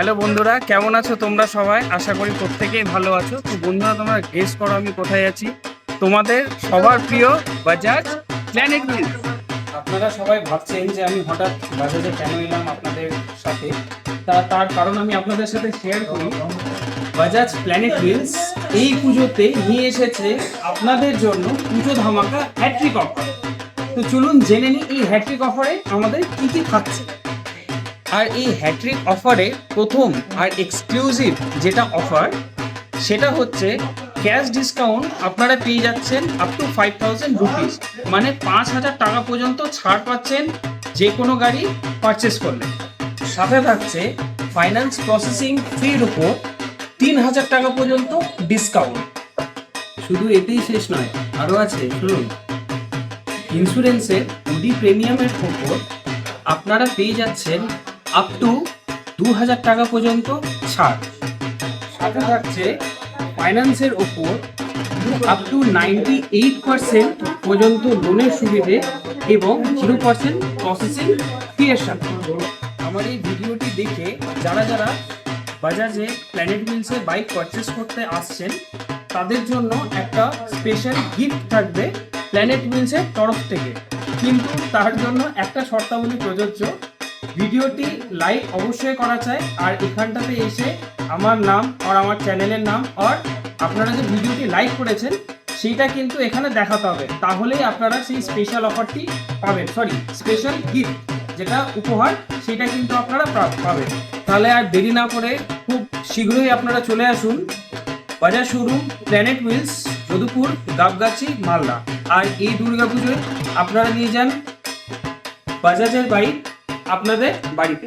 Hello বন্ধুরা, কেমন আছো তোমরা সবাই? আশা করি প্রত্যেকেই ভালো আছো। তো বন্ধুরা, তোমরা গেস করো আমি কোথায় আছি। তোমাদের সবার প্রিয় বাজাজ প্ল্যানেট হুইলস। আপনারা সবাই ভাবছেন যে আমি হঠাৎ বাজাজে কেন এলাম আপনাদের সাথে। তার কারণ আমি আপনাদের সাথে শেয়ার করি। বাজাজ প্ল্যানেট হুইলস এই পুজোতে নিয়ে এসেছে আপনাদের জন্য পুজো ধামাকা হ্যাট্রিক অফার। তো চলুন জেনে নিই এই হ্যাট্রিক অফারে আমাদের কি কি থাকছে। আর এই হ্যাট্রিক অফারে প্রথম আর এক্সক্লুসিভ যেটা অফার সেটা হচ্ছে ক্যাশ ডিসকাউন্ট। আপনারা পেয়ে যাচ্ছেন আপ টু 5000 রুপিস, মানে 5000 টাকা পর্যন্ত ছাড় পাচ্ছেন যে কোনো গাড়ি পারচেস করলে। সাথে থাকছে ফাইন্যান্স প্রসেসিং ফির উপর 3000 টাকা পর্যন্ত ডিসকাউন্ট। শুধু এতেই শেষ নয়, আরও আছে, শুনুন। ইন্স্যুরেন্সের ওডি প্রিমিয়ামের উপর আপনারা পেয়ে যাচ্ছেন আপ টু 2000 টাকা পর্যন্ত ছাড়। সাথে থাকছে ফাইন্যান্সের ওপর আপ টু 98% পর্যন্ত লোনের সুবিধে এবং 0% প্রসেসিং ফি এর সাথে। আমার এই ভিডিওটি দেখে যারা যারা বাজাজে প্ল্যানেট হুইলসে বাইক পারচেস করতে আসছেন তাদের জন্য একটা স্পেশাল গিফট থাকবে প্ল্যানেট হুইলসের তরফ থেকে। কিন্তু তার জন্য একটা শর্তাবলী প্রযোজ্য। ভিডিওটি লাইক অবশ্যই করা চাই, আর এখানটাতে এসে আমার নাম আর আমার চ্যানেলের নাম আর আপনারা যে ভিডিওটি লাইক করেছেন সেইটা কিন্তু এখানে দেখাতে হবে। তাহলেই আপনারা সেই স্পেশাল অফারটি পাবেন, স্পেশাল গিফট যেটা উপহার সেটা কিন্তু আপনারা পাবেন। তাহলে আর দেরি না করে খুব শীঘ্রই আপনারা চলে আসুন Bajaj showroom Planet Wheels, Jadupur, Gabgachhi, Malda. আর এই দুর্গাপুজোয় আপনারা নিয়ে যান বাজাজের বাইক আপনাদের বাড়িতে।